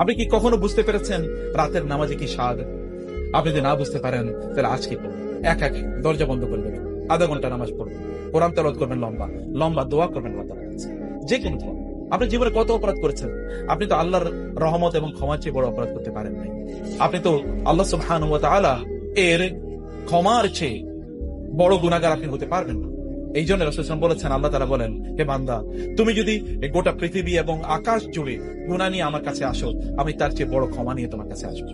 আপনি কি কখনো বুঝতে পেরেছেন রাতের নামাজে কি স্বাদ? আপনি যদি না বুঝতে পারেন তাহলে আজকে করুন, এক এক দরজা বন্ধ করে দেবেন, আধা ঘন্টা নামাজ পড়বেন, কোরআন তেলাওয়াত করবেন, লম্বা লম্বা দোয়া করবেন আল্লাহ তাআলার কাছে, যে কোনো দোয়া। আপনি জীবনে কত অপরাধ করেছেন? আপনি তো আল্লাহর রহমত এবং ক্ষমার চেয়ে বড় অপরাধ করতে পারেন নাই। আপনি তো আল্লাহ সুবহানাহু ওয়া তাআলা এর ক্ষমার চেয়ে বড় গুনাহগার আপনি হতে পারবেন না। এই জন্য রাসূল সাল্লাল্লাহু আলাইহি ওয়াসাল্লাম বলেছেন, আল্লাহ তাআলা বলেন, হে বান্দা, তুমি যদি এই গোটা পৃথিবী এবং আকাশ জুড়ে গুনাহ নিয়ে আমার কাছে আসো, আমি তার চেয়ে বড় ক্ষমা নিয়ে তোমার কাছে আসবো।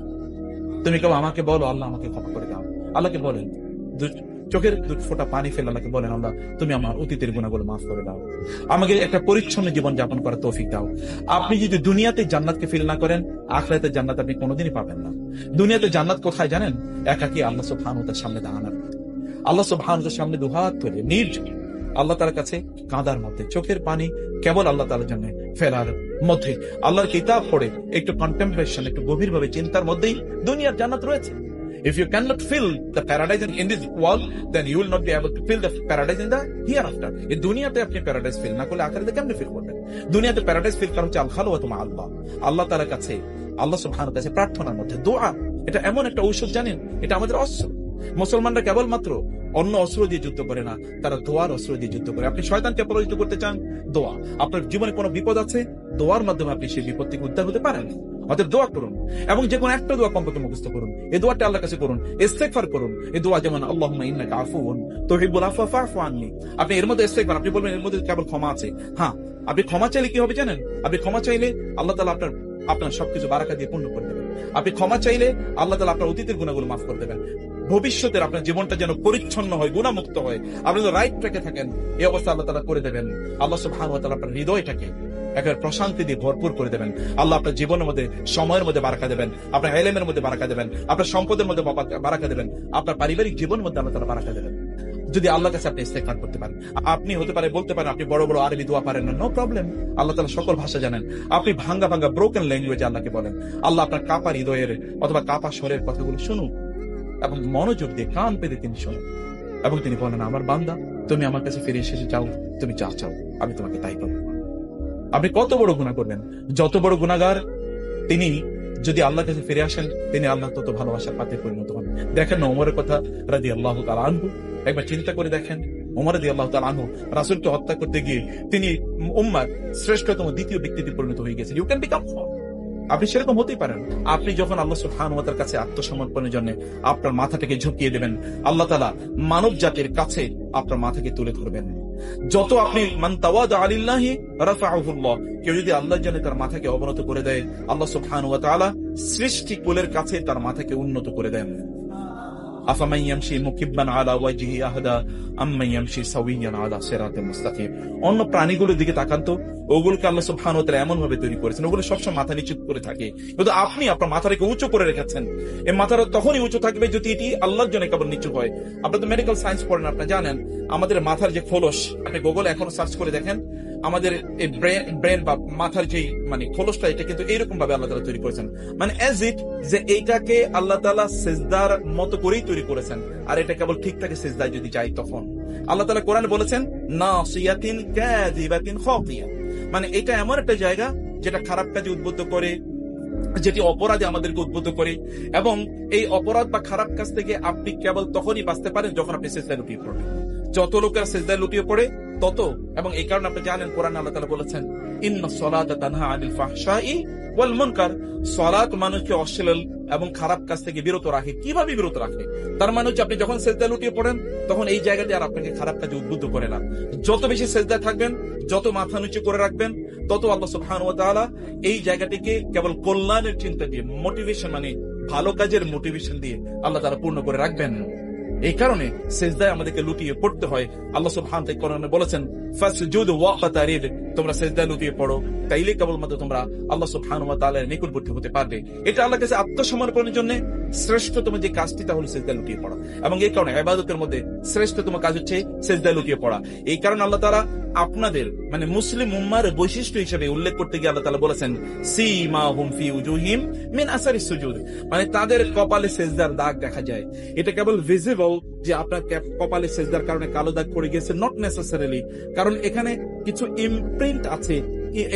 তুমি কেউ আমাকে বলো, আল্লাহ আমাকে ক্ষমা করে দাও। আল্লাহকে বলেন, চোখের দু ফোঁটা পানি ফেলে আল্লাহকে বলেন, আল্লাহ তুমি আমার অতীতের গুনাহগুলো মাফ করে দাও, আমাকে একটা পরিচ্ছন্ন জীবন যাপন করার তৌফিক দাও। আপনি যদি দুনিয়াতে জান্নাতকে ফিল না করেন, আখিরাতে জান্নাত আপনি কোনোদিনই পাবেন না। দুনিয়াতে জান্নাত কোথায় জানেন? একাকী আল্লাহ সুবহানাহু ওয়া তাআলার সামনে দাঁড়ানোর মধ্যে, আল্লাহ সুবহানাহু ওয়া তাআলার সামনে দুহাত তুলে নির্জনে আল্লাহ তাআলার কাছে কাঁদার মধ্যে, চোখের পানি কেবল আল্লাহ তাআলার জন্য ফেলার মধ্যে, আল্লাহর কিতাব পড়ে একটু কন্টেম্পলেশন, একটু গভীরভাবে চিন্তার মধ্যেই দুনিয়ার জান্নাত রয়েছে। If you cannot feel the paradise in this world, then you will not be able to feel the paradise in the hereafter. এই দুনিয়াতে আপনি প্যারাডাইস ফিল না করলে আখিরাতে কেমনে ফিল করবেন? দুনিয়াতে প্যারাডাইস ফিল করা হচ্ছে আল খালওয়াতু মা আল্লাহ, আল্লাহ তাআলার কাছে, আল্লাহ সুবহানাহু ওয়া তাআলার প্রার্থনার মধ্যে দোয়া। এটা এমন একটা ঔষধ, জানেন, এটা আমাদের অস্ত্র। মুসলমানরা কেবলমাত্র অন্য অস্ত্র দিয়ে যুদ্ধ করে না, তারা দোয়ার অস্ত্র দিয়ে যুদ্ধ করে। আপনি শয়তানকে পরাজিত করতে চান, দোয়া। আপনার জীবনে কোনো বিপদ আছে, দোয়ার মাধ্যমে আপনি সেই বিপদ থেকে উদ্ধার হতে পারেন। অতএব দোয়া করুন, এবং যে কোনো একটা দোয়া কমপক্ষে মুখস্থ করুন। এই দোয়াটা আল্লাহর কাছে করুন, ইস্তেগফার করুন। এই দোয়া যেমন আল্লাহুম্মা ইন্নাকা আফুউন তুহিব্বুল আফওয়া ফা'ফু আননি। আপনি এর মধ্যে ইস্তেগফার, আপনি বলবেন এর মধ্যে কেবল ক্ষমা আছে। হ্যাঁ, আপনি ক্ষমা চাইলে কি হবে জানেন? আপনি ক্ষমা চাইলে আল্লাহ তাআলা আপনার সবকিছু বারাকা দিয়ে পূর্ণ করে দেবেন। আপনি ক্ষমা চাইলে আল্লাহ তাআলা আপনার অতীতের গুনাহগুলো মাফ করে দেবেন। ভবিষ্যতের আপনার জীবনটা যেন পরিচ্ছন্ন হয়, গুনাহমুক্ত হয়, আপনি তো রাইট ট্র্যাকে থাকেন, এই অবস্থা আল্লাহ তাআলা করে দেবেন। আল্লাহ সুবহানাহু ওয়া তাআলা আপনার হৃদয়টাকে একেবারে প্রশান্তি দিয়ে ভরপুর করে দেবেন। আল্লাহ আপনার জীবনের মধ্যে, সময়ের মধ্যে বারাকা দেবেন, আপনার ইলমের মধ্যে বারাকা দেবেন, আপনার সম্পদের মধ্যে বারাকা দেবেন, আপনার পারিবারিক জীবনের মধ্যে আল্লাহ তাআলা বারাকা দেবেন। যদি আল্লাহর কাছে আপনি ইস্তেগফার করতে পারেন, আপনি হতে পারে বলতে পারেন আপনি বড় বড় আরবি দোয়া পারেন না, নো প্রবলেম। আল্লাহ তাআলা সকল ভাষা জানেন। আপনি ভাঙ্গা ভাঙ্গা ব্রোকেন ল্যাঙ্গুয়েজে আল্লাহকে বলেন। আল্লাহ আপনার কাপা হৃদয়ের অথবা কাপা স্বরের কথাগুলো শুনুন এবং মনোযোগ দিয়ে কান পেতে তিনি শুনুন, এবং তিনি বলেন, আমার বান্দা, তুমি আমার কাছে ফিরে এসে যাও, তুমি যা চাও আমি তোমাকে তাই করব। আপনি কত বড় গুনাহ করবেন, যত বড় গুনাহগার তিনি যদি আল্লাহর কাছে ফিরে আসেন, তিনি আল্লাহ তত ভালোবাসার পাত্রে পরিণত হন। দেখেন না ওমরের কথা রাদিয়াল্লাহু তাআলা আনহু, একবার চিন্তা করে দেখেন, ওমর রাদিয়াল্লাহু তাআলা আনহু রাসূলকে হত্যা করতে গিয়ে তিনি উম্মার শ্রেষ্ঠতম দ্বিতীয় ব্যক্তিতে পরিণত হয়ে গেছেন। ইউ ক্যান বিকাম, আপনি সেরকম হতেই পারেন। আপনি যখন আল্লাহ সুবহানাহু ওয়া তাআলার কাছে আত্মসমর্পণের জন্য আপনার মাথাটাকে ঝুঁকিয়ে দেবেন, আল্লাহ তাআলা মানব জাতির কাছে আপনার মাথাকে তুলে ধরবেন। যত আপনি মান তাওয়াদা লিল্লাহি রাফা'হুল্লাহ, কেউ যদি আল্লাহর জন্য তার মাথাকে অবনত করে দেয়, আল্লাহ সুবহানাহু ওয়া তাআলা সৃষ্টি কুলের কাছে তার মাথাকে উন্নত করে দেন। আফামান ইয়ামশি মুকিব্বান আলা ওয়াজহি আহদা আম্মান ইয়ামশি সাওয়িয়ান আলা সিরাতিল মুস্তাকিম। অন্য প্রাণীগুলোর দিকে তাকান তো, ওগুলোকে আল্লাহ সুবহানাহু ওয়া তাআলা এমন ভাবে তৈরি করেছেন, ওগুলো সবসময় মাথা নিচু করে থাকে, কিন্তু আপনি আপনার মাথাটাকে উঁচু করে রেখেছেন। এই মাথাটা তখনই উঁচু থাকবে যদি এটি আল্লাহর জন্য কেবল নিচু হয়। আপনারা তো মেডিকেল সায়েন্স পড়েন, আপনারা জানেন আমাদের মাথার যে খোলস, আপনি গুগলে এখনো সার্চ করে দেখেন, আমাদের এই ব্রেন বা মাথার যে খোলসটা, এটা কিন্তু এইরকম ভাবে আল্লাহ তাআলা তৈরি করেছেন, এজ ইট যে এইটাকে আল্লাহ তাআলা সিজদার মতো করেই তৈরি করেছেন। আর এটা কেবল ঠিক থাকে সিজদায় যদি যায় তখন। আল্লাহ তাআলা কোরআনে বলেছেন নাসিয়াতিন কাযিবাতিন খাতিয়া, এটা এমন একটা জায়গা যেটা খারাপ কাজে উদ্বুদ্ধ করে, যেটি অপরাধে আমাদেরকে উদ্বুদ্ধ করে, এবং এই অপরাধ বা খারাপ কাজ থেকে আপনি কেবল তখনই বাঁচতে পারেন যখন আপনি সিজদায় লুটিয়ে পড়বেন। যত লোকেরা সিজদায় লুটিয়ে পড়ে তত, এবং এই কারণে আপনি জানেন কোরআনে আল্লাহ তাআলা বলেছেন ইন্নাস সালাতা তানহা আনিল ফাহশাই ওয়াল মুনকার, সালাত মানুষকে অশ্লীল এবং খারাপ কাজ থেকে বিরত রাখে। কিভাবে বিরত রাখে? তার মানে হচ্ছে আপনি যখন সিজদায় লুটিয়ে পড়েন তখন এই জায়গাটি আর আপনাকে খারাপ কাজে উদ্বুদ্ধ করে না। যত বেশি সিজদায় থাকবেন, যত মাথা নিচু করে রাখবেন, তত আল্লাহ সুবহানাহু ওয়া তাআলা এই জায়গাটিকে কেবল কল্যাণের চিন্তা দিয়ে, মোটিভেশন ভালো কাজের মোটিভেশন দিয়ে আল্লাহ তাআলা পূর্ণ করে রাখবেন। এই কারণে সিজদায় আমাদেরকে লুটিয়ে পড়তে হয়। আল্লাহ সুবহানাহু ওয়া তাআলা কোরআনে বলেছেন ফাসজুদু ওয়াকতারিব, তোমরা সিজদায় লুটিয়ে পড়ো, তাইলে কেবলমাত্র তোমরা আল্লাহ সুবহানাহু ওয়া তাআলার নিকটবর্তী হতে পারবে। এটা আল্লাহর কাছে আত্মসমর্পণের জন্য শ্রেষ্ঠতম যে কাজটি, তা হলো সিজদায় লুটিয়ে পড়া। এবং এই কারণে ইবাদতের মধ্যে শ্রেষ্ঠতম কাজ হচ্ছে সিজদায় লুটিয়ে পড়া। এই কারণে আল্লাহ তাআলা আপনাদের মুসলিম উম্মার বৈশিষ্ট্য হিসেবে উল্লেখ করতে গিয়ে আল্লাহ তাআলা বলেছেন সীমাহুম ফি উজুহিম মিন আসারিস সুজুদ, তাদের কপালে সিজদার দাগ দেখা যায়। এটা কেবল ভিজিবল যে আপনার কপালে সিজদার কারণে কালো দাগ পড়ে গেছে, নট নেসেসারিলি, কারণ এখানে কিছু ইমপ্রিন্ট আছে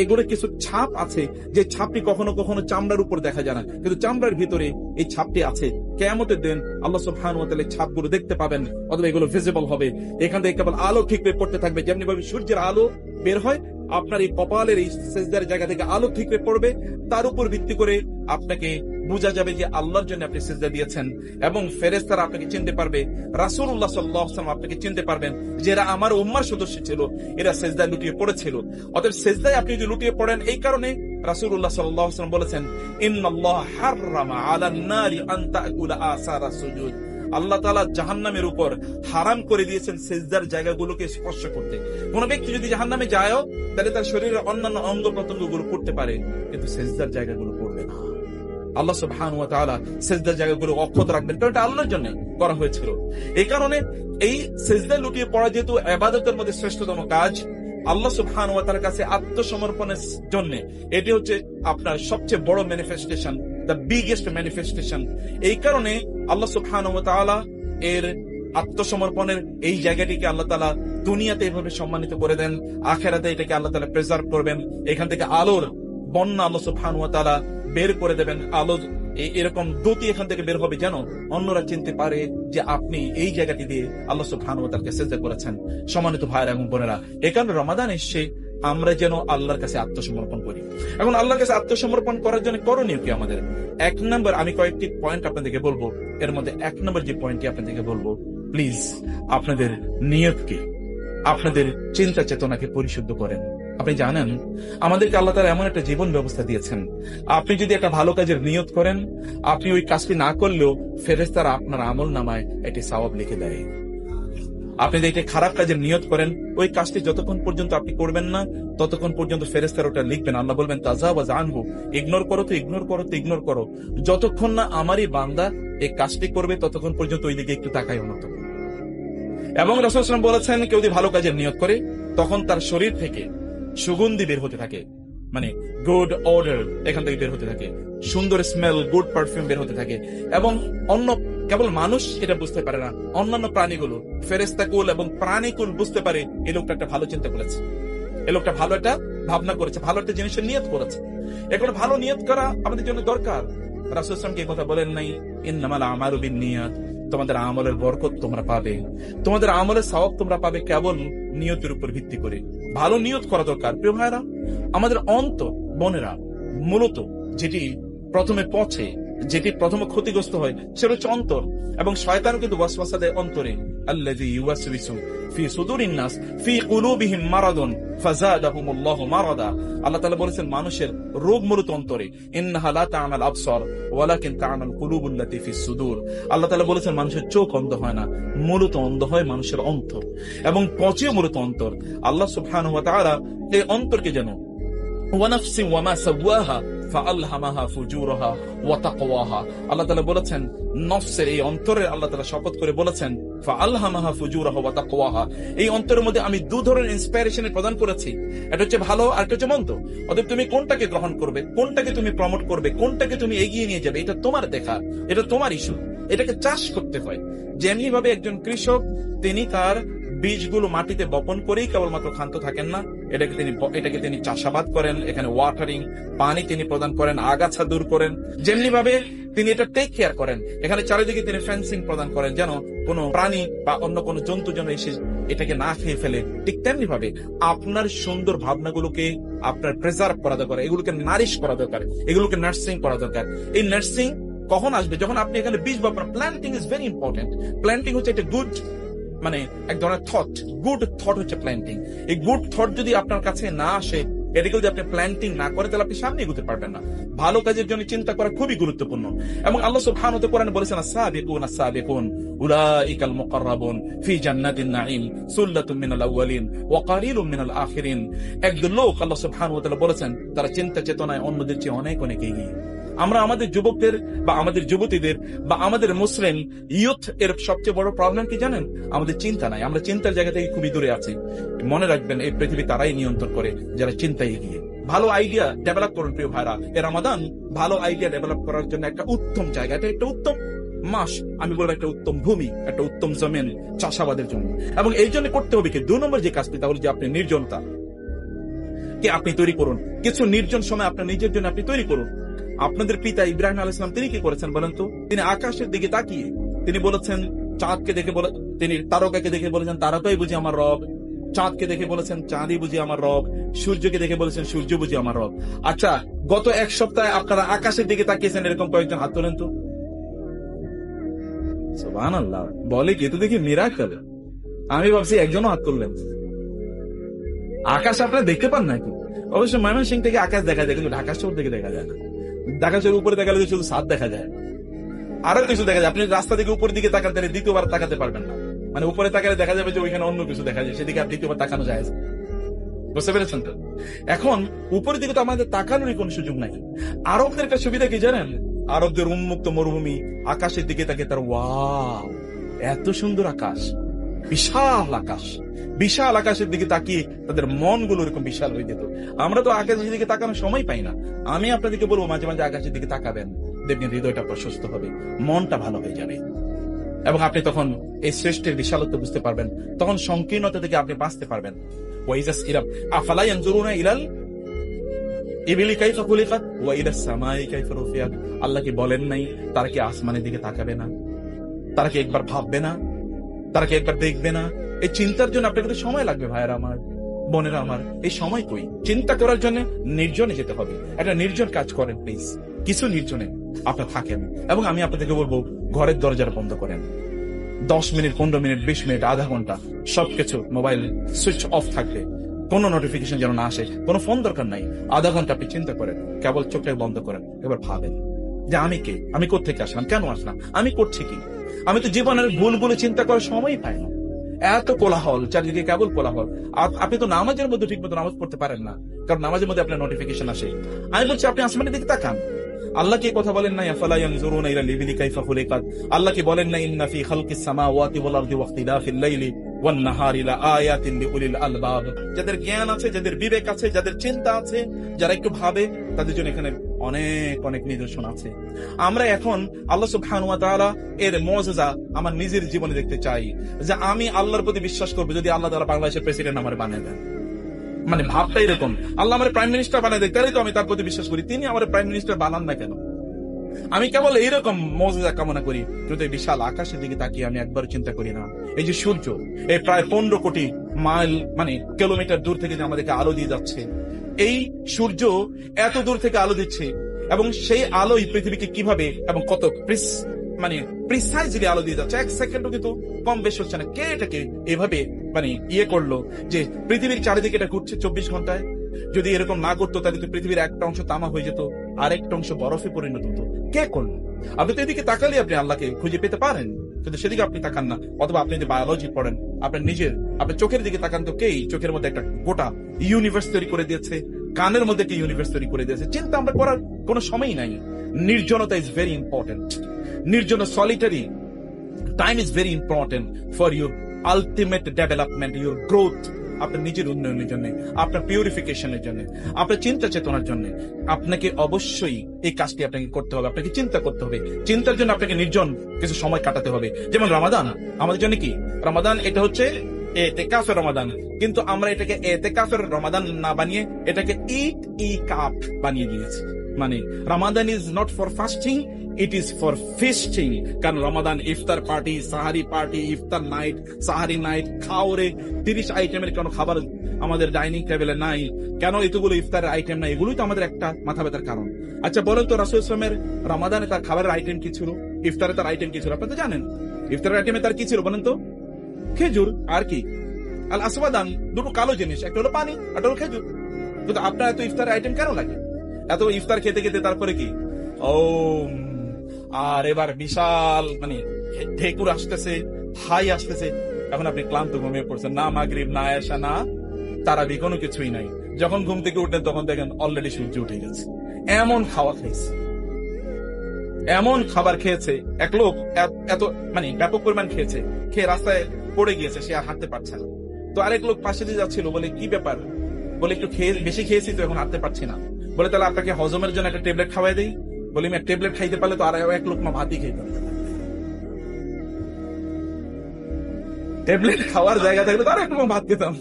এগুলো কিছু ছাপ আছে, যে ছাপটি কখনো কখনো চামড়ার উপর দেখা যায় না, কিন্তু চামড়ার ভিতরে এই ছাপটি আছে। কিয়ামতের দিন আল্লাহ সুবহানাহু ওয়া তাআলা ছাপগুলো দেখতে পাবেন, অথবা এগুলো ভিজিবল হবে। এখান থেকে কেবল আলো ঠিকরে পড়তে থাকবে, যেমনি ভাবে সূর্যের আলো বের হয়, আপনার এই কপালের এই সিজদার জায়গা থেকে আলো ঠিকরে পড়বে। তার উপর ভিত্তি করে আপনাকে বোঝা যাবে যে আল্লাহর জন্য আপনি সিজদা দিয়েছেন, এবং ফেরেশতারা আপনাকে চিনতে পারবে, রাসূলুল্লাহ সাল্লাল্লাহু আলাইহি ওয়াসাল্লাম আপনাকে চিনতে পারবেন যে এরা আমার উম্মার সদস্য ছিল, এরা সিজদায় লুটিয়ে পড়েছিল। অতএব সিজদায় আপনি যদি লুটিয়ে পড়েন, এই কারণে রাসূলুল্লাহ সাল্লাল্লাহু আলাইহি ওয়াসাল্লাম বলেছেন, ইন্নাল্লাহ হাররামা আলান নারি আন তাকুলা আসারা সুজুদ। আল্লাহ তাআলা জাহান্নামের উপর হারাম করে দিয়েছেন সিজদার জায়গাগুলোকে স্পর্শ করতে। কোন ব্যক্তি যদি জাহান্নামে যায়ও, তাহলে তার শরীরের অন্যান্য অঙ্গ প্রত্যঙ্গগুলো পড়তে পারে, কিন্তু সিজদার জায়গাগুলো পড়বে না। আল্লাহ সুবহানাহু ওয়া তাআলা সিজদার জায়গাগুলো অক্ষত রাখবেন, কারণ এটা আল্লাহর জন্য করা হয়েছিল। এই কারণে এই সিজদায় লুটিয়ে পড়া যেহেতু ইবাদতের মধ্যে শ্রেষ্ঠতম কাজ, আল্লাহ সুবহানাহু ওয়া তাআলার কাছে আত্মসমর্পণের জন্য এটি হচ্ছে আপনার সবচেয়ে বড় ম্যানিফেস্টেশন, দ্য বিগেস্ট ম্যানিফেস্টেশন। এই কারণে আল্লাহ সুবহানাহু ওয়া তাআলা এর আত্মসমর্পণের এই জায়গাটিকে আল্লাহ তাআলা দুনিয়াতে এভাবে সম্মানিত করে দেন, আখিরাতে এটাকে আল্লাহ তাআলা প্রিজার্ভ করবেন। এখান থেকে আলোর বন্যা আল্লাহ সুবহানাহু ওয়া তাআলা বের করে দেবেন, আলো এরকম দ্যুতি এখান থেকে বের হবে, যেন অন্যরা চিনতে পারে যে আপনি এই জায়গাটি দিয়ে আল্লাহ সুবহানাহু ওয়া তাআলাকে সিজদা করেছেন। সম্মানিত ভাইরা এবং বোনেরা, এই কারণে রমাদান এসে আমরা যেন আল্লাহর কাছে আত্মসমর্পণ করি। এখন আল্লাহর কাছে আত্মসমর্পণ করার জন্য করণীয় কি আমাদের? এক নম্বর, আমি কয়েকটি পয়েন্ট আপনাদেরকে বলবো। এর মধ্যে এক নম্বর যে পয়েন্টটি আপনাদেরকে বলবো, প্লিজ আপনাদের নিয়তকে, আপনাদের চিন্তা চেতনাকে পরিশুদ্ধ করেন। আপনি জানেন আমাদেরকে আল্লাহ তাআলা এমন একটা জীবন ব্যবস্থা দিয়েছেন, আপনি যদি একটা ভালো কাজের নিয়ত করেন, আপনি ওই কাজটি না করলেও ফেরেশতারা আপনার আমল নামায় এটি সওয়াব লিখে দেয়। আপনি যদি একটা খারাপ কাজের নিয়ত করেন, ওই কাজটি যতক্ষণ পর্যন্ত আপনি করবেন না, ততক্ষণ পর্যন্ত ফেরেশতারা ওটা লিখবেন। আল্লাহ বলবেন তাজাওয়াজ আনহু, ইগনোর করো তো ইগনোর করো তো ইগনোর করো, যতক্ষণ না আমারই বান্দা এই কাজটি করবে ততক্ষণ পর্যন্ত ওই দিকে একটু তাকাইও না। এবং রাসূল সাল্লাল্লাহু আলাইহি ওয়াসাল্লাম বলেছেন, কেউ যদি ভালো কাজের নিয়ত করে, তখন তার শরীর থেকে সুগন্ধি বের হতে থাকে, মানে গুড অর্ডার এখান থেকে বের হতে থাকে, সুন্দর স্মেল, গুড পারফিউম বের হতে থাকে। এবং অন্য কেবল মানুষ এটা বুঝতে পারে না, অন্যান্য প্রাণীগুলো, ফেরেশতাকুল এবং প্রাণীকুল বুঝতে পারে এই লোকটা একটা ভালো চিন্তা করেছে, এই লোকটা ভালো একটা ভাবনা করেছে, ভালো একটা জিনিসের নিয়ত করেছে। এখন ভালো নিয়ত করা আমাদের জন্য দরকার। রাসূল সাল্লাল্লাহু আলাইহি ওয়াসাল্লাম কি কথা বলেন নাই, ইন্নামাল আমালু বিন্নিয়াত, তোমাদের আমলের বরকত তোমরা পাবে, তোমাদের আমলের সওয়াব তোমরা পাবে কেবল নিয়তের উপর ভিত্তি করে। ভালো নিয়ত করা দরকার। প্রিয় ভাইরা, আমাদের অন্তর বোনেরা মূলত যেটি প্রথমে পচে, যেটি প্রথমে ক্ষতিগ্রস্ত হয়, সেটা হচ্ছে অন্তর। এবং শয়তান কিন্তু ওয়াসওয়াসা দেয় অন্তরে। আল্লাযী ইউওয়াসওয়িসু ফি সুদুরিন নাস ফি কুলুবিহিম মারাদুন ফাযাদাহুমুল্লাহু মারাদা। আল্লাহ তাআলা বলেছেন মানুষের রোগ মূলত অন্তরে। ইন্নাহা লা তা'মাল আবসার ওয়ালাকিন তা'মাল কুলুবুল্লাতী ফিস সুদুর। আল্লাহ তাআলা বলেছেন মানুষের চোখ অন্ধ হয় না, মূলত অন্ধ হয় মানুষের অন্তর, এবং পচে মূলত অন্তর। আল্লাহ সুবহানাহু ওয়া তাআলা এই অন্তরকে যেন ওয়া নাফসিন ওয়া মা সাওয়াহা ফাআলহামাহা ফুজুরাহা ওয়া তাকওয়াহা। আল্লাহ তাআলা বলেছেন নফসের এই অন্তরের আল্লাহ তাআলা শপথ করে বলেছেন ফাআলহামাহা ফুজুরাহা ওয়া তাকওয়াহা। এই অন্তরের মধ্যে আমি দু ধরনের ইন্সপিরেশন প্রদান করেছি, এটা হচ্ছে ভালো আর একটা হচ্ছে মন্দ। অতএব তুমি কোনটাকে গ্রহণ করবে, কোনটাকে তুমি প্রমোট করবে, কোনটাকে তুমি এগিয়ে নিয়ে যাবে, এটা তোমার দেখা, এটা তোমার ইস্যু। এটাকে চাষ করতে হয়। যেমনি ভাবে একজন কৃষক তিনি তার বীজগুলো মাটিতে বপন করেই কেবলমাত্র ক্ষান্ত থাকেন না, এটাকে তিনি চাষাবাদ করেন, এখানে ওয়াটারিং, পানি তিনি প্রদান করেন, আগাছা দূর করেন। যেমনি ভাবে তিনি এটা টেক কেয়ার করেন, এখানে চারিদিকে তিনি ফেন্সিং প্রদান করেন যেন কোনো প্রাণী বা অন্য কোনো জন্তু যেন এসে এটাকে না খেয়ে ফেলে। ঠিক তেমনি ভাবে আপনার সুন্দর ভাবনাগুলোকে আপনার প্রিজার্ভ করা দরকার, এগুলোকে নারিশ করা দরকার, এগুলোকে নার্সিং করা দরকার। এই নার্সিং কখন আসবে? যখন আপনি এখানে বীজ বপন। Planting is very important. Planting হচ্ছে একটা গুড, মানে এক ধরনের থট, গুড থট হচ্ছে প্ল্যান্টিং। এই গুড থট যদি আপনার কাছে না আসে, এটাকে যদি আপনি প্ল্যান্টিং না করে, তাহলে আপনি সামনে এগোতে পারবেন না। ভালো কাজের জন্য চিন্তা করা খুবই গুরুত্বপূর্ণ। এবং আল্লাহ সুবহানাহু ওয়া তাআলা কোরআনে বলেছেন আস-সাবিকুন আস-সাবিকুন উলাইকাল মুকাররাবুন ফি জান্নাতিন নাঈম সুল্লাতুম মিনাল আউয়ালিন ওয়া কালিলুম মিনাল আখিরিন। একদল লোক আল্লাহ সুবহানাহু ওয়া তাআলা বলেছেন তারা চিন্তা চেতনায় অন্যদের চেয়ে অনেক অনেক এগিয়ে। আমরা আমাদের যুবকদের বা আমাদের যুবতীদের বা আমাদের মুসলিম ইয়ুথ এর সবচেয়ে বড় প্রবলেম কি জানেন? আমাদের চিন্তা নাই, আমরা চিন্তার জায়গা থেকে খুবই দূরে আছি। মনে রাখবেন এই পৃথিবী তারাই নিয়ন্ত্রণ করে যারা চিন্তায় এগিয়ে। ভালো আইডিয়া ডেভেলপ করুন প্রিয় ভাইরা। এই রমাদান ভালো আইডিয়া ডেভেলপ করার জন্য একটা উত্তম জায়গা, এটা একটা উত্তম মাস, আমি বলবো একটা উত্তম ভূমি, একটা উত্তম জমিন চাষাবাদের জন্য। এবং এই জন্য করতে হবে কি 2 নম্বর যে কাজটি, তাহলে যে আপনি নির্জনতা, কে আপনি তৈরি করুন, কিছু নির্জন সময় আপনার নিজের জন্য আপনি তৈরি করুন। আপনাদের পিতা ইব্রাহিম আলাইহিস সালাম তিনি কি করেছেন বলেন তো? তিনি আকাশের দিকে তাকিয়ে তিনি বলেছেন চাঁদকে দেখে বলে, তিনি তারকাকে দেখে বলেছেন তারকাই বুঝি আমার রব, চাঁদকে দেখে বলেছেন চাঁদই বুঝি আমার রব, সূর্যকে দেখে বলেছেন সূর্য বুঝি আমার রব। আচ্ছা, গত এক সপ্তাহে আপনারা আকাশের দিকে তাকিয়েছেন এরকম কয়েকজন হাত তোলেন তো। সুবহানাল্লাহ, বলে কি তো দেখি মিরাকেল। আমি ভাবছি একজনও হাত তুললেন। আকাশ আপনারা দেখতে পান নাকি? অবশ্য ময়মনসিংহ থেকে আকাশ দেখা যায়, কিন্তু ঢাকা শহর থেকে দেখা যায় না। ঢাকা শহরের উপরে দেখালে শুধু ছাদ দেখা যায়, আরো কিছু দেখা যায়। আপনি রাস্তা থেকে উপরের দিকে তাকান, তাহলে দ্বিতীয়বার তাকাতে পারবেন না। মানে উপরে তাকালে দেখা যাবে যে ওইখানে অন্য কিছু দেখা যায়, সেদিকে আর দ্বিতীয়বার তাকানো যায়। বুঝতে পেরেছেন তো? এখন উপরের দিকে তো আমাদের তাকানোরই কোন সুযোগ নাই। আরবদের একটা সুবিধা কি জানেন? আরবদের উন্মুক্ত মরুভূমি, আকাশের দিকে তাকে তার ওয়াও এত সুন্দর আকাশ, বিশাল আকাশ, বিশাল আকাশের দিকে তাকিয়ে তাদের মনগুলো এরকম বিশাল হয়ে যেত। আমরা তো আকাশের দিকে তাকানোর সময় পাই না। আমি আপনাদেরকে বলবো মাঝে মাঝে আকাশের দিকে তাকাবেন, দেখবেন হৃদয়টা প্রশস্ত হবে, মনটা ভালো হয়ে যাবে, এবং আপনি তখন এই শ্রেষ্ঠের বিশালত্ব বুঝতে পারবেন। তখন সংকীর্ণতা থেকে আপনি বাঁচতে পারবেন। ওয়াইজাস ইরাব আফালা ইয়ানজুরুনা ইলাল ইবিলি কাইফা খুলিকাত ওয়া ইলাস সামাই কাইফা রুফিয়াত। আল্লাহ কি বলেন নাই তারা কি আসমানের দিকে তাকাবে না? তারা কি একবার ভাববে না? তারা কি একবার দেখবে না? এই চিন্তার জন্য আপনার কিন্তু সময় লাগবে ভাইয়েরা আমার, বোনেরা আমার। এই সময় কই? চিন্তা করার জন্য নির্জনে যেতে হবে। একটা নির্জন কাজ করেন প্লিজ, কিছু নির্জনে আপনার থাকেন। এবং আমি আপনাদেরকে বলবো ঘরের দরজাটা বন্ধ করেন। 10 মিনিট, 15 মিনিট, 20 মিনিট, আধা ঘন্টা সবকিছু মোবাইল সুইচ অফ থাকবে, কোনো নোটিফিকেশন যেন না আসে, কোনো ফোন দরকার নাই। আধা ঘন্টা আপনি চিন্তা করেন, কেবল চোখটা বন্ধ করেন, এবার ভাবেন যে আমি কে, আমি কোত্থেকে আসলাম, কেন আসলাম, আমি করছি কি। আমি তো জীবনের ভুলগুলো চিন্তা করার সময় পাই না, এত কোলাহল, চারিদিকে কেবল কোলাহল। আপনি তো নামাজের মধ্যে ঠিক মতো নামাজ পড়তে পারেন না, কারণ নামাজের মধ্যে আপনার নোটিফিকেশন আসে। আমি বলছি আপনি আসমানের দিকে তাকান। আল্লাহ কি কথা বলেন নাই আফালা ইয়ানজুরুনা ইলাল ইবিলি কাইফা খুলিকাত? আল্লাহ কি বলেন নাই ইন্না ফি খালকিস সামাওয়াতি ওয়াল আরদি ওয়া ইখতিলাফিল লাইলি ওয়ান নাহারি লাআয়াতিন লিউলিল আলবাব। যাদের জ্ঞান আছে, যাদের বিবেক আছে, যাদের চিন্তা আছে, যারা একটু ভাবে, তাদের জন্য এখানে অনেক অনেক নিদর্শন আছে। আমরা এখন আল্লাহ সুবহানাহু ওয়া তাআলা এর মুজিজা আমার নিজের জীবনে দেখতে চাই, যে আমি আল্লাহর প্রতি বিশ্বাস করব যদি আল্লাহ তাআলা বাংলাদেশের প্রেসিডেন্ট আমার বানিয়ে দেন। মানে ভাবটা এরকম, আল্লাহ আমার প্রাইম মিনিস্টার বানিয়ে দেয়, তাহলে তো আমি তার প্রতি বিশ্বাস করি। তিনি আমার প্রাইম মিনিস্টার বানান না কেন? আমি কেবল এইরকম মুজিজা কামনা করি। যদি বিশাল আকাশের দিকে তাকিয়ে আমি একবার চিন্তা করি না, এই যে সূর্য এই প্রায় 15 কোটি মাইল মানে কিলোমিটার দূর থেকে যে আমাদেরকে আলো দিয়ে যাচ্ছে, এই সূর্য এত দূর থেকে আলো দিচ্ছে, এবং সেই আলোই পৃথিবীকে কিভাবে এবং কত মানে প্রিসাইজলি আলো দিয়ে যাচ্ছে, 1 সেকেন্ডও কিন্তু কম বেশ হচ্ছে না। কে এটাকে এভাবে মানে করলো যে পৃথিবীর চারিদিকে এটা ঘুরছে 24 ঘন্টায়? যদি এরকম না করতো তাহলে তো পৃথিবীর একটা অংশ তামা হয়ে যেত, আরেকটা অংশ বরফে পরিণত হতো। কে করলো? আপনি তো এদিকে তাকালে আপনি আল্লাহকে খুঁজে পেতে পারেন, কিন্তু সেদিকে আপনি তাকান না। অথবা আপনি যে বায়োলজি পড়েন, আপনার আপনার চোখের দিকে তাকান তো, কেই চোখের মধ্যে একটা গোটা ইউনিভার্স তৈরি করে দিয়েছে, কানের মধ্যে একটা ইউনিভার্স তৈরি করে দিয়েছে। চিন্তা আমরা করার কোনো সময় নাই। নির্জনতা ইজ ভেরি ইম্পর্টেন্ট। নির্জন, solitary time is very important for your ultimate development, your growth, আপনার নিজের উন্নয়নের জন্য, আপনার পিউরিফিকেশনের জন্য, আপনার চিন্তা চেতনার জন্য। আপনাকে অবশ্যই এই কাজটি আপনাকে করতে হবে, আপনাকে চিন্তা করতে হবে। চিন্তার জন্য আপনাকে নির্জন কিছু সময় কাটাতে হবে। যেমন রমাদান আমাদের জন্য কি? রমাদান এটা হচ্ছে এতেকাফের রমাদান, কিন্তু আমরা এটাকে এতেকাফের রমাদান না বানিয়ে এটাকে ইতিকাফ বানিয়ে দিয়েছি। মানে Ramadan is not for fasting, it is for feasting. কারণ রমাদান ইফতার পার্টি, সাহারি পার্টি, ইফতার নাইট, সাহারি নাইট, খাওয়ারে 30 আইটেমের কোনো খাবার আমাদের ডাইনিং টেবিলে নাই। কেন এতগুলো ইফতারের আইটেম নাই? এগুলোই তো আমাদের একটা মাথা ব্যথার কারণ। আচ্ছা বলেন তো, রাসূল সাল্লাল্লাহু আলাইহি ওয়াসাল্লামের রমাদানে তার খাবারের আইটেম কি ছিল? ইফতারে তার আইটেম কি ছিল? আপনি তো জানেন ইফতারের আইটেমে তার কি ছিল বলেন তো? খেজুর আর কি? আল আসওয়াদান, দুটো কালো জিনিস, একটা হলো পানি, একটা হলো খেজুর। কিন্তু আপনার এত ইফতারের আইটেম কেন লাগে? এত ইফতার খেতে খেতে তারপরে কি ও, আর এবার বিশাল মানে ঢেকুর আসতেছে, হাই আসতেছে, এখন আপনি ক্লান্ত ঘুমিয়ে পড়ছেন, না মাগরিব, না এশা, না তারাবি, কোনো কিছুই নাই। যখন ঘুম থেকে উঠলেন তখন দেখেন অলরেডি সূর্য উঠে গেছে। এমন খাওয়া খেয়েছে, এমন খাবার খেয়েছে, এক লোক এত মানে ব্যাপক পরিমাণ খেয়েছে, খেয়ে রাস্তায় পড়ে গিয়েছে, সে আর হাঁটতে পারছে না। তো আরেক লোক পাশে দিয়ে যাচ্ছিল, বলে কি ব্যাপার? বলে একটু বেশি খেয়েছি তো এখন হাঁটতে পারছি না। বলে তাহলে আপনাকে হজমের জন্য একটা ট্যাবলেট খাওয়াই দেই। বলি আমি ট্যাবলেট খাইতে পারলে তো আর এক লোকমা ভাতই খেতাম। ট্যাবলেট খাওয়ার জায়গা থাকলে তো আর এক লোকমা ভাত খেতাম।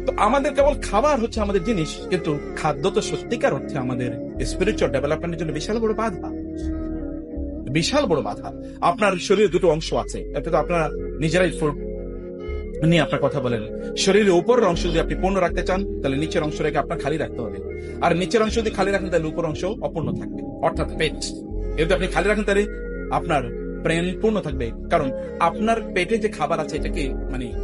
তো আমাদের কেবল খাবার হচ্ছে আমাদের জিনিস, কিন্তু খাদ্য তো সত্যিকার অর্থে আমাদের স্পিরিচুয়াল ডেভেলপমেন্টের জন্য বিশাল বড় বাধা, বিশাল বড় বাধা। আপনার শরীরে দুটো অংশ আছে, এটা তো আপনারা নিজেরাই নিয়ে আপনার কথা বলেন। শরীরের উপরের অংশ যদি আপনি পূর্ণ রাখতে চান, তাহলে নিচের অংশ রেখে আপনার খালি রাখতে হবে। আর নিচের অংশ যদি খালি রাখেন, তাহলে উপর অংশ অপূর্ণ থাকবে, অর্থাৎ পেট। যদি আপনি খালি রাখেন, তাহলে আপনার ব্রেন পূর্ণ থাকবে। কারণ আপনার পেটে যে খাবার আছে,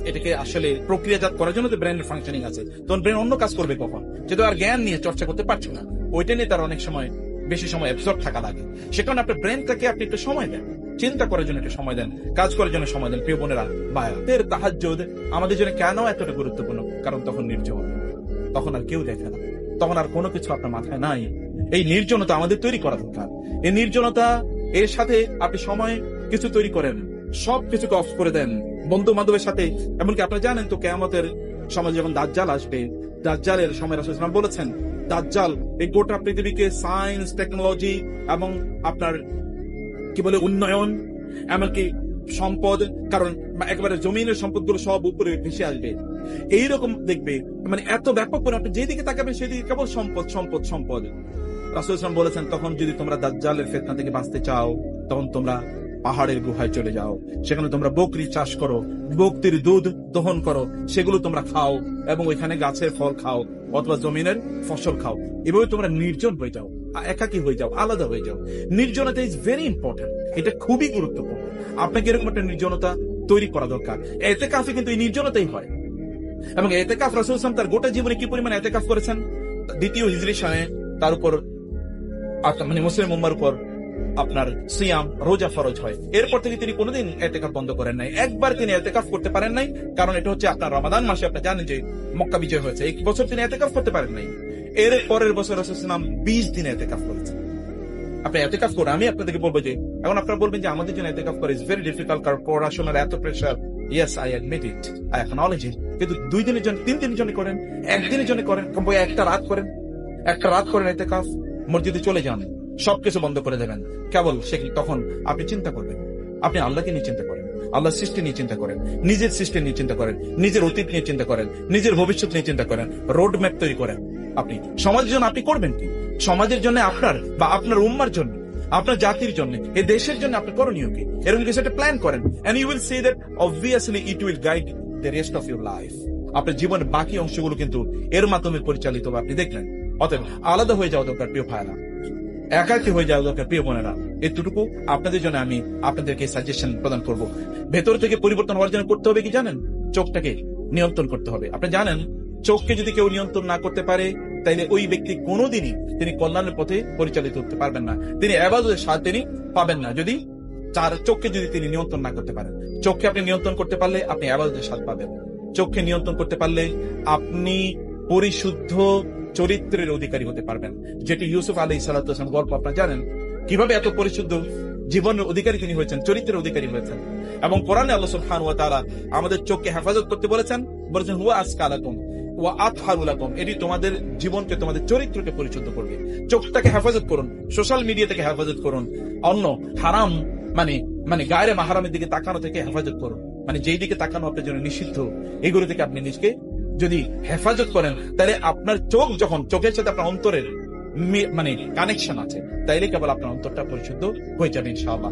এটাকে আসলে প্রক্রিয়াজাত করার জন্য ব্রেনের ফাংশনিং আছে। তখন ব্রেন অন্য কাজ করবে কখন, যেহেতু আর জ্ঞান নিয়ে চর্চা করতে পারছে না, ওইটা নিয়ে তার অনেক সময় বেশি সময় অ্যাবজর্ব থাকা লাগে। সে কারণে আপনার ব্রেনটাকে আপনি একটু সময় দেন, চিন্তা করার জন্য একটু সময় দেন, কাজ করার জন্য সময় দেন। প্রিয় বোনেরা, বায়াতের তাহাজ্জুদ আমাদের জন্য কেন এতটা গুরুত্বপূর্ণ? কারণ তখন নির্জন, তখন আর কেউ দেখে না, তখন আর কোনো কিছু আপনার মাথায় নাই। এই নির্জনতা আমাদের তৈরি করা দরকার। এই নির্জনতা, এর সাথে আপনি সময় কিছু তৈরি করেন, সব কিছুকে অফ করে দেন, বন্ধু বান্ধবের সাথে। এমনকি আপনারা জানেন তো, কিয়ামতের সময় যখন দাজ্জাল আসবে, দাজ্জালের সময় রাসূল সাল্লাল্লাহু আলাইহি ওয়াসাল্লাম বলেছেন, দাজ্জাল এই গোটা পৃথিবীকে সায়েন্স, টেকনোলজি এবং আপনার কি বলে উন্নয়ন, এমনকি সম্পদ, কারণ একেবারে জমিনের সম্পদগুলো সব উপরে ভেসে আসবে, এইরকম দেখবে। এত ব্যাপক করে আপনি যেদিকে তাকাবেন সেদিকে কেবল সম্পদ, সম্পদ, সম্পদ। রাসূল সাল্লাল্লাহু আলাইহি ওয়াসাল্লাম বলেছেন, তখন যদি তোমরা দাজ্জালের ফিতনা থেকে বাঁচতে চাও, তখন তোমরা পাহাড়ের গুহায় চলে যাও, সেখানে তোমরা বকরি চাষ করো, বকরির দুধ দহন করো, সেগুলো তোমরা খাও, এবং ওইখানে গাছের ফল খাও অথবা জমিনের ফসল খাও। এভাবে তোমরা নির্জন হয়ে যাও, একাকী হয়ে যাও, আলাদা হয়ে যাও। নির্জনতা ইজ ভেরি ইম্পর্টেন্ট, এটা খুবই গুরুত্বপূর্ণ। আপনাকে এরকম একটা নির্জনতা তৈরি করা দরকার। ইতিকাফে কিন্তু এই নির্জনতাই হয়। এবং ইতিকাফ রাসূল সাল্লাল্লাহু আলাইহি ওয়াসাল্লাম তার গোটা জীবনে কি পরিমাণ ইতিকাফ করেছেন, দ্বিতীয় হিজরি সনে তার উপর মুসলিম উম্মার উপর আপনার সিয়াম, রোজা ফরজ হয়। এরপর থেকে তিনি কোনোদিন ইতিকাফ বন্ধ করেন নাই। একবার তিনি ইতিকাফ করতে পারেন নাই, কারণ এটা হচ্ছে আপনার রমাদান মাসে। আপনারা জানেন যে মক্কা বিজয় হয়েছে, এক বছর তিনি ইতিকাফ করতে পারেন নাই। এর পরের বছর রাসূল সাল্লাল্লাহু আলাইহি ওয়াসাল্লাম 20 দিন ইতিকাফ করেছেন। আপনি ইতিকাফ করেন, আমি আপনাদেরকে বলবো যে, এখন আপনারা বলবেন যে আমাদের জন্য ইতিকাফ করা ইজ ভেরি ডিফিকাল্ট, কারণ পড়াশোনার এত pressure. Yes, I admit it, I acknowledge it. কিন্তু 2 দিনের জন্য, 3 দিনের জন্য করেন, 1 দিনের জন্য করেন, কমপক্ষে একটা রাত করেন ইতিকাফ। মসজিদে চলে যান, সবকিছু বন্ধ করে দেবেন, কেবল তখন আপনি চিন্তা করবেন, আপনি আল্লাহকে নিয়ে চিন্তা করেন, আল্লাহর সৃষ্টি নিয়ে চিন্তা করেন, নিজের সৃষ্টি নিয়ে চিন্তা করেন, নিজের অতীত নিয়ে চিন্তা করেন, নিজের ভবিষ্যৎ নিয়ে চিন্তা করেন, রোড ম্যাপ তৈরি করেন। আপনি সমাজের জন্য আপনি করবেন কি? সমাজের জন্য আপনার বা আপনার উম্মার জন্য, আপনার জাতির জন্য, এই দেশের জন্য আপনি করণীয় কি, এরকম কিছু একটা প্ল্যান করেন। And you will see that obviously it will guide the rest of your life. আপনার জীবনের বাকি অংশগুলো কিন্তু এর মাধ্যমে পরিচালিত হবে, আপনি দেখলেন। অতএব আলাদা হয়ে যাওয়া দরকার প্রিয় ভাইরা, একাকী হয়ে যাওয়া দরকার প্রিয় বোনেরা। এতটুকু আপনাদের জন্য আমি আপনাদেরকে সাজেশন প্রদান করব। ভেতর থেকে পরিবর্তন হওয়ার জন্য করতে হবে কি জানেন? চোখটাকে নিয়ন্ত্রণ করতে হবে। আপনি জানেন, চোখকে যদি কেউ নিয়ন্ত্রণ না করতে পারে, তাইলে ওই ব্যক্তি কোনোদিনই তিনি কল্যাণের পথে পরিচালিত হতে পারবেন না, তিনি ইবাদতের স্বাদ তিনি পাবেন না। যদি চোখকে যদি তিনি নিয়ন্ত্রণ না করতে পারেন, চোখকে আপনি নিয়ন্ত্রণ করতে পারলে আপনি ইবাদতের স্বাদ পাবেন। চোখকে নিয়ন্ত্রণ করতে পারলে আপনি পরিশুদ্ধ চরিত্রের অধিকারী হতে পারবেন, যেটি ইউসুফ আলাইহিস সালাম গল্প আপনারা জানেন, কিভাবে এত পরিশুদ্ধ জীবনের অধিকারী তিনি হয়েছেন, চরিত্রের অধিকারী হয়েছেন। এবং কোরআনে আল্লাহ সুবহানাহু ওয়া তাআলা আমাদের চোখকে হেফাজত করতে বলেছেন, হুয়া আসকালাকুম ওয়া আতহারু লাকুম, এটি তোমাদের জীবনকে, তোমাদের চরিত্রকে পরিশুদ্ধ করবে। চোখটাকে হেফাজত করুন, সোশ্যাল মিডিয়া থেকে হেফাজত করুন, অন্য হারাম গায়রে মাহরামের দিকে তাকানো থেকে হেফাজত করুন। যেই দিকে তাকানো আপনার জন্য নিষিদ্ধ, এগুলো থেকে আপনি নিজকে যদি হেফাজত করেন, তাহলে আপনার চোখ, যখন চোখের সাথে আপনার অন্তরের কানেকশন আছে, তাইলে কেবল আপনার অন্তরটা পরিশুদ্ধ হয়ে যাবে ইনশাআল্লাহ।